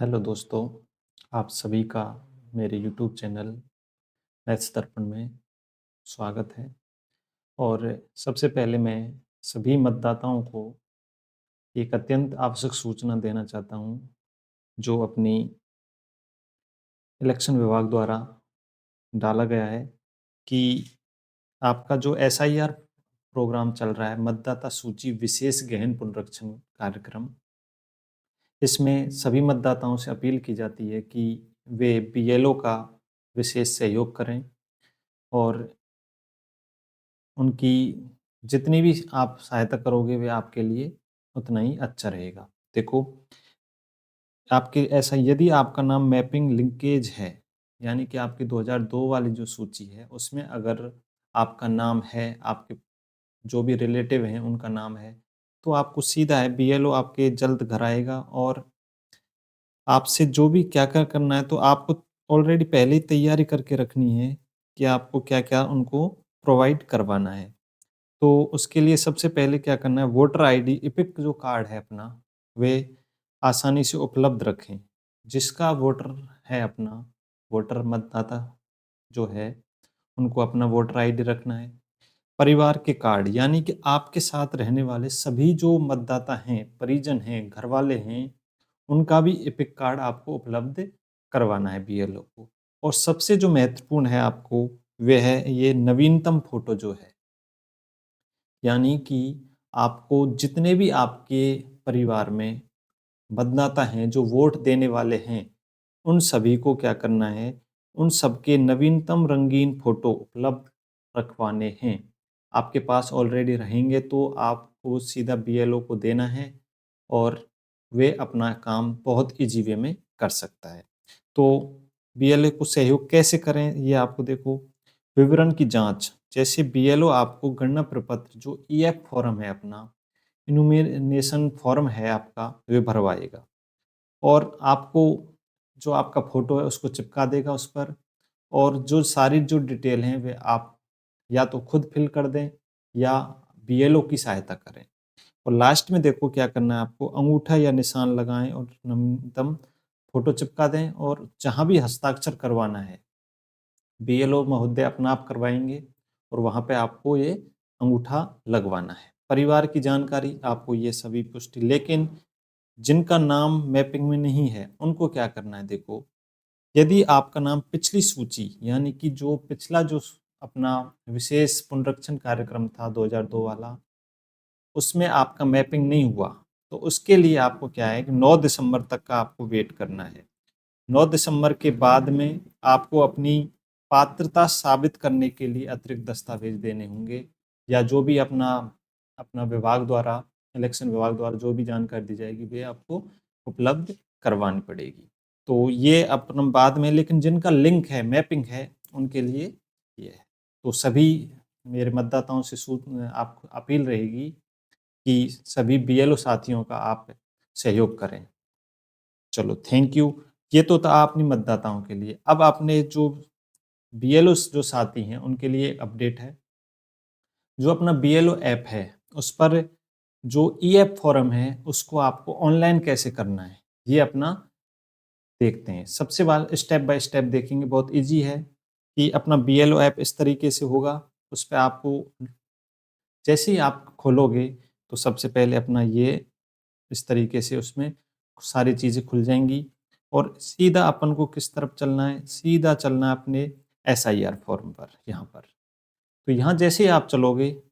Hello दोस्तों, आप सभी का मेरे यूट्यूब चैनल मैथ्स दर्पण में स्वागत है। और सबसे पहले मैं सभी मतदाताओं को एक अत्यंत आवश्यक सूचना देना चाहता हूँ, जो अपनी इलेक्शन विभाग द्वारा डाला गया है कि आपका जो एसआईआर प्रोग्राम चल रहा है, मतदाता सूची विशेष गहन पुनरीक्षण कार्यक्रम, इसमें सभी मतदाताओं से अपील की जाती है कि वे बीएलओ का विशेष सहयोग करें और उनकी जितनी भी आप सहायता करोगे वे आपके लिए उतना ही अच्छा रहेगा। देखो, आपके ऐसा यदि आपका नाम मैपिंग लिंकेज है, यानी कि आपकी 2002 वाली जो सूची है उसमें अगर आपका नाम है, आपके जो भी रिलेटिव हैं उनका नाम है, तो आपको सीधा है बीएलओ आपके जल्द घर आएगा और आपसे जो भी क्या-क्या करना है, तो आपको ऑलरेडी पहले ही तैयारी करके रखनी है कि आपको क्या-क्या उनको प्रोवाइड करवाना है। तो उसके लिए सबसे पहले क्या करना है, वोटर आईडी एपिक जो कार्ड है अपना, वे आसानी से उपलब्ध रखें। जिसका वोटर है अपना, वोटर मतदाता जो है, उनको अपना वोटर आईडी रखना है। परिवार के कार्ड यानी कि आपके साथ रहने वाले सभी जो मतदाता हैं, परिजन हैं, घरवाले हैं, उनका भी एपिक कार्ड आपको उपलब्ध करवाना है बीएलओ को। और सबसे जो महत्वपूर्ण है आपको, वह है ये नवीनतम फ़ोटो जो है। यानी कि आपको जितने भी आपके परिवार में मतदाता हैं, जो वोट देने वाले हैं, उन सभी को क्या करना है, उन सबके नवीनतम रंगीन फ़ोटो उपलब्ध रखवाने हैं। आपके पास ऑलरेडी रहेंगे तो आपको सीधा बीएलओ को देना है और वे अपना काम बहुत ईज़ी वे में कर सकता है। तो बीएलओ को सहयोग कैसे करें, ये आपको देखो, विवरण की जाँच, जैसे बीएलओ आपको गणना प्रपत्र जो ईएफ फॉर्म है अपना, इनुमरेशन फॉर्म है आपका, वे भरवाएगा और आपको जो आपका फ़ोटो है उसको चिपका देगा उस पर। और जो सारी जो डिटेल हैं वे आप या तो खुद फ़िल कर दें या बीएलओ की सहायता करें। और लास्ट में देखो क्या करना है आपको, अंगूठा या निशान लगाएँ और नवीनतम फ़ोटो चिपका दें और जहाँ भी हस्ताक्षर करवाना है, बीएलओ महोदय अपना आप करवाएँगे और वहाँ पे आपको ये अंगूठा लगवाना है। परिवार की जानकारी आपको ये सभी पुष्टि, लेकिन जिनका नाम मैपिंग में नहीं है, उनको क्या करना है देखो, यदि आपका नाम पिछली सूची यानी कि जो पिछला जो अपना विशेष पुनरीक्षण कार्यक्रम था 2002 वाला, उसमें आपका मैपिंग नहीं हुआ, तो उसके लिए आपको क्या है कि 9 दिसंबर तक का आपको वेट करना है। 9 दिसंबर के बाद में आपको अपनी पात्रता साबित करने के लिए अतिरिक्त दस्तावेज देने होंगे या जो भी अपना अपना विभाग द्वारा, इलेक्शन विभाग द्वारा जो भी जानकारी दी जाएगी, वे आपको उपलब्ध करवानी पड़ेगी। तो ये अपना बाद में, लेकिन जिनका लिंक है, मैपिंग है, उनके लिए ये है। तो सभी मेरे मतदाताओं से आपको अपील रहेगी कि सभी बीएलओ साथियों का आप सहयोग करें। चलो, थैंक यू। ये तो था अपनी मतदाताओं के लिए। अब आपने जो बीएलओ जो साथी हैं, उनके लिए एक अपडेट है। जो अपना बीएलओ ऐप है, उस पर जो ईएफ फॉर्म है, उसको आपको ऑनलाइन कैसे करना है, ये अपना देखते हैं। सबसे बार स्टेप बाय स्टेप देखेंगे, बहुत ईज़ी है कि अपना बीएलओ ऐप इस तरीके से होगा। उस पे आपको जैसे ही आप खोलोगे, तो सबसे पहले अपना ये इस तरीके से उसमें सारी चीज़ें खुल जाएँगी और सीधा अपन को किस तरफ चलना है, सीधा चलना है अपने एसआईआर फॉर्म पर, यहाँ पर। तो यहाँ जैसे ही आप चलोगे,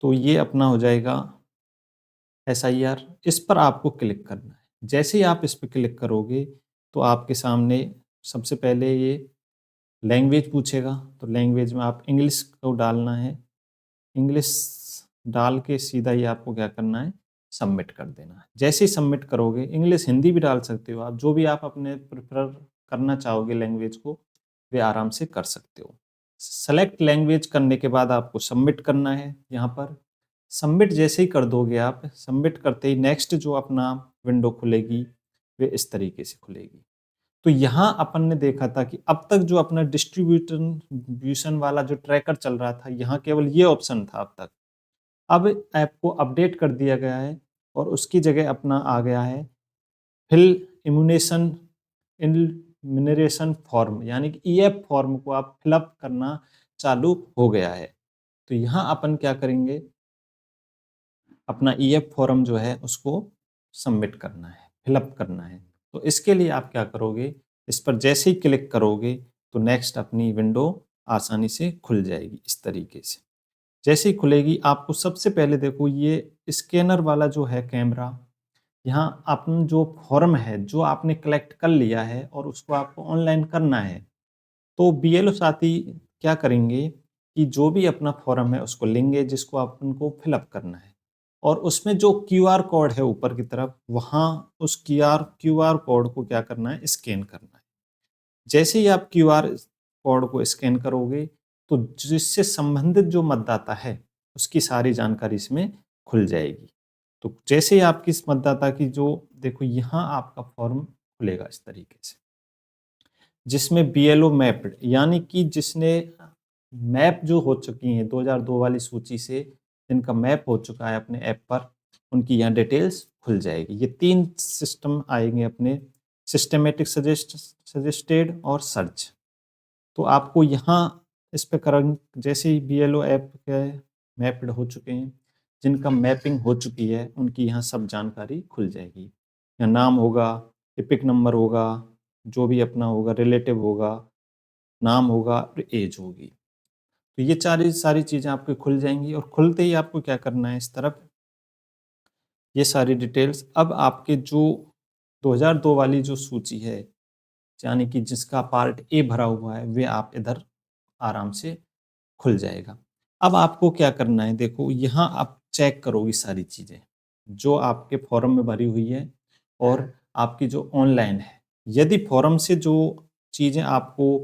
तो ये अपना हो जाएगा एसआईआर, इस पर आपको क्लिक करना है। जैसे ही आप इस पे क्लिक करोगे, तो आपके सामने सबसे पहले ये लैंग्वेज पूछेगा, तो लैंग्वेज में आप इंग्लिश को डालना है। इंग्लिश डाल के सीधा ही आपको क्या करना है, सबमिट कर देना है। जैसे ही सबमिट करोगे, इंग्लिश हिंदी भी डाल सकते हो आप, जो भी आप अपने प्रेफ़र करना चाहोगे लैंग्वेज को, वे आराम से कर सकते हो। सेलेक्ट लैंग्वेज करने के बाद आपको सबमिट करना है यहाँ पर। सबमिट जैसे ही कर दोगे आप, सबमिट करते ही नेक्स्ट जो अपना विंडो खुलेगी, वे इस तरीके से खुलेगी। तो यहाँ अपन ने देखा था कि अब तक जो अपना डिस्ट्रीब्यूशन वाला जो ट्रैकर चल रहा था, यहाँ केवल ये ऑप्शन था अब तक। अब ऐप को अपडेट कर दिया गया है और उसकी जगह अपना आ गया है फिल इम्यूनेशन इल्यूमिनेशन फॉर्म, यानी कि ईएफ फॉर्म को आप फिलअप करना चालू हो गया है। तो यहाँ अपन क्या करेंगे, अपना ईएफ फॉर्म जो है उसको सबमिट करना है, फिलअप करना है। तो इसके लिए आप क्या करोगे, इस पर जैसे ही क्लिक करोगे तो नेक्स्ट अपनी विंडो आसानी से खुल जाएगी इस तरीके से। जैसे ही खुलेगी आपको सबसे पहले देखो ये स्कैनर वाला जो है कैमरा, यहाँ अपन जो फॉर्म है जो आपने कलेक्ट कर लिया है और उसको आपको ऑनलाइन करना है, तो बीएलओ साथी क्या करेंगे कि जो भी अपना फॉर्म है उसको लेंगे जिसको अपन को फिलअप करना है, और उसमें जो क्यूआर कोड है ऊपर की तरफ, वहाँ उस क्यूआर कोड को क्या करना है, स्कैन करना है। जैसे ही आप क्यूआर कोड को स्कैन करोगे तो जिससे संबंधित जो मतदाता है उसकी सारी जानकारी इसमें खुल जाएगी। तो जैसे ही आपकी इस मतदाता की जो देखो यहाँ आपका फॉर्म खुलेगा इस तरीके से, जिसमें बीएलओ मैप्ड, यानी कि जिसने मैप जो हो चुकी हैं 2002 वाली सूची से, जिनका मैप हो चुका है अपने ऐप पर, उनकी यहाँ डिटेल्स खुल जाएगी। ये 3 सिस्टम आएंगे अपने, सिस्टमैटिक सजेस्टेड और सर्च। तो आपको यहाँ इस पे करंट जैसे ही बीएलओ ऐप के मैप्ड हो चुके हैं, जिनका मैपिंग हो चुकी है उनकी यहाँ सब जानकारी खुल जाएगी। यहाँ नाम होगा, एपिक नंबर होगा, जो भी अपना होगा, रिलेटिव होगा, नाम होगा और एज होगी। तो ये सारी चीज़ें आपकी खुल जाएंगी, और खुलते ही आपको क्या करना है, इस तरफ ये सारी डिटेल्स अब आपके जो 2002 वाली जो सूची है, यानी कि जिसका पार्ट ए भरा हुआ है, वे आप इधर आराम से खुल जाएगा। अब आपको क्या करना है, देखो यहाँ आप चेक करोगे सारी चीज़ें जो आपके फॉर्म में भरी हुई है और आपकी जो ऑनलाइन है। यदि फॉर्म से जो चीज़ें आपको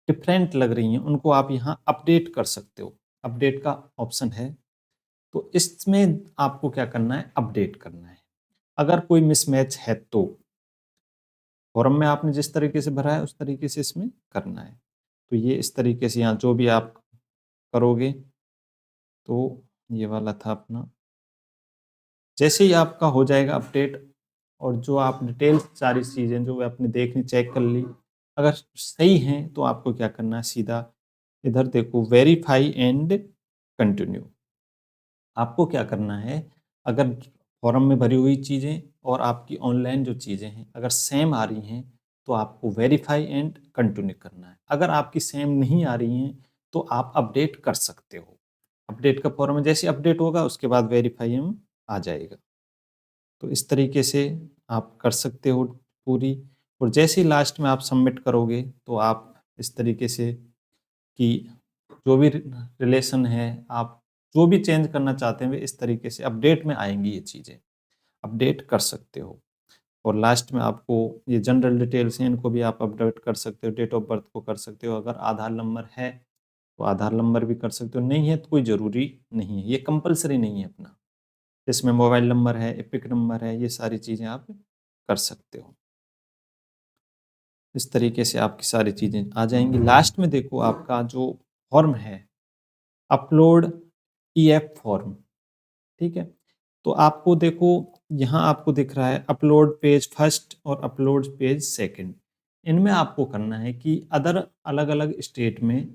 डिफरेंट लग रही हैं उनको आप यहाँ अपडेट कर सकते हो, अपडेट का ऑप्शन है। तो इसमें आपको क्या करना है, अपडेट करना है। अगर कोई मिसमैच है तो फॉर्म में आपने जिस तरीके से भरा है उस तरीके से इसमें करना है। तो ये इस तरीके से यहाँ जो भी आप करोगे, तो ये वाला था अपना। जैसे ही आपका हो जाएगा अपडेट, और जो आप डिटेल्स सारी चीज़ें जो आपने देखनी चेक कर ली, अगर सही हैं तो आपको क्या करना है, सीधा इधर देखो वेरीफाई एंड कंटिन्यू। आपको क्या करना है, अगर फॉर्म में भरी हुई चीज़ें और आपकी ऑनलाइन जो चीज़ें हैं अगर सेम आ रही हैं तो आपको वेरीफाई एंड कंटिन्यू करना है। अगर आपकी सेम नहीं आ रही हैं तो आप अपडेट कर सकते हो। अपडेट का फॉर्म में जैसे अपडेट होगा उसके बाद वेरीफाई में आ जाएगा। तो इस तरीके से आप कर सकते हो पूरी। और जैसे ही लास्ट में आप सबमिट करोगे तो आप इस तरीके से कि जो भी रिलेशन है, आप जो भी चेंज करना चाहते हैं वे इस तरीके से अपडेट में आएंगी, ये चीज़ें अपडेट कर सकते हो। और लास्ट में आपको ये जनरल डिटेल्स हैं, इनको भी आप अपडेट कर सकते हो, डेट ऑफ बर्थ को कर सकते हो, अगर आधार नंबर है तो आधार नंबर भी कर सकते हो, नहीं है तो कोई ज़रूरी नहीं है, ये कंपलसरी नहीं है अपना। इसमें मोबाइल नंबर है, एपिक नंबर है, ये सारी चीज़ें आप कर सकते हो। इस तरीके से आपकी सारी चीज़ें आ जाएंगी। लास्ट में देखो आपका जो फॉर्म है, अपलोड ईएफ फॉर्म, ठीक है। तो आपको देखो यहाँ आपको दिख रहा है अपलोड पेज फर्स्ट और अपलोड पेज सेकंड। इनमें आपको करना है कि अदर अलग अलग स्टेट में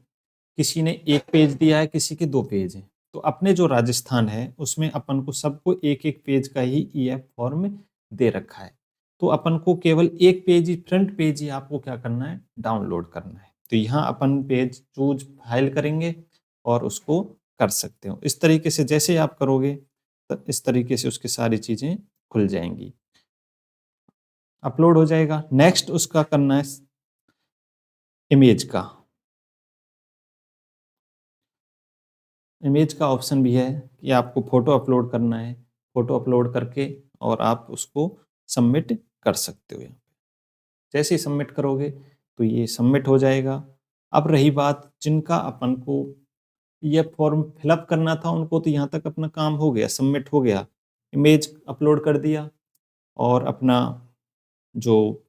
किसी ने एक पेज दिया है, किसी के 2 पेज हैं। तो अपने जो राजस्थान है उसमें अपन को सबको एक एक पेज का ही ईएफ फॉर्म दे रखा है। तो अपन को केवल एक पेज ही, फ्रंट पेज ही आपको क्या करना है, डाउनलोड करना है। तो यहाँ अपन पेज चूज फाइल करेंगे और उसको कर सकते हो। इस तरीके से जैसे आप करोगे तो इस तरीके से उसकी सारी चीज़ें खुल जाएंगी, अपलोड हो जाएगा। नेक्स्ट उसका करना है इमेज का। इमेज का ऑप्शन भी है कि आपको फ़ोटो अपलोड करना है, फ़ोटो अपलोड करके और आप उसको सबमिट कर सकते हो यहाँ पे। जैसे ही सबमिट करोगे तो ये सबमिट हो जाएगा। अब रही बात जिनका अपन को ये फॉर्म फिलअप करना था, उनको तो यहाँ तक अपना काम हो गया, सबमिट हो गया, इमेज अपलोड कर दिया और अपना जो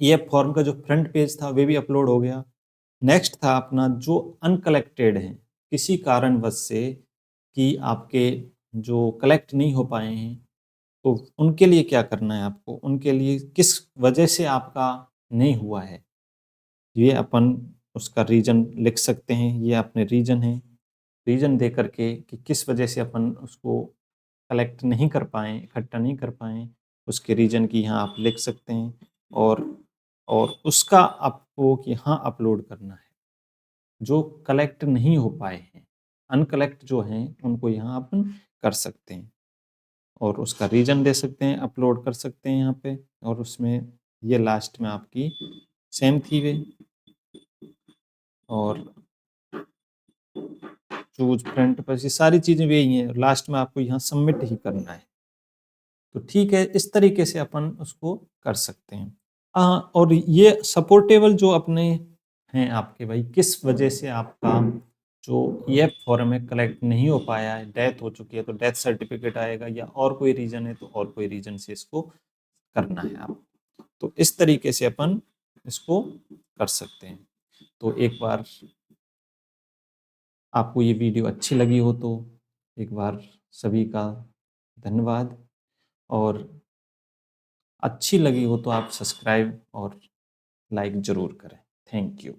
ये फॉर्म का जो फ्रंट पेज था वे भी अपलोड हो गया। नेक्स्ट था अपना जो अनकलेक्टेड हैं, किसी कारणवश से कि आपके जो कलेक्ट नहीं हो पाए हैं, तो उनके लिए क्या करना है आपको, उनके लिए किस वजह से आपका नहीं हुआ है, ये अपन उसका रीज़न लिख सकते हैं। ये अपने रीज़न हैं, रीज़न दे कर के कि किस वजह से अपन उसको कलेक्ट नहीं कर पाएँ, इकट्ठा नहीं कर पाएँ, उसके रीज़न की यहाँ आप लिख सकते हैं। और उसका आपको यहाँ अपलोड करना है, जो कलेक्ट नहीं हो पाए हैं, अनकलेक्ट जो हैं, उनको यहाँ अपन कर सकते हैं और उसका रीज़न दे सकते हैं, अपलोड कर सकते हैं यहाँ पे। और उसमें ये लास्ट में आपकी सेम थी वे, और चूज़ फ्रंट पर ये सारी चीज़ें वही हैं, लास्ट में आपको यहाँ सबमिट ही करना है। तो ठीक है, इस तरीके से अपन उसको कर सकते हैं। और ये सपोर्टेबल जो अपने हैं आपके भाई, किस वजह से आपका जो ईएफ फॉर्म है कलेक्ट नहीं हो पाया है, डेथ हो चुकी है तो डेथ सर्टिफिकेट आएगा, या और कोई रीज़न है तो और कोई रीज़न से इसको करना है आप। तो इस तरीके से अपन इसको कर सकते हैं। तो एक बार आपको ये वीडियो अच्छी लगी हो तो एक बार सभी का धन्यवाद, और अच्छी लगी हो तो आप सब्सक्राइब और लाइक ज़रूर करें। Thank you.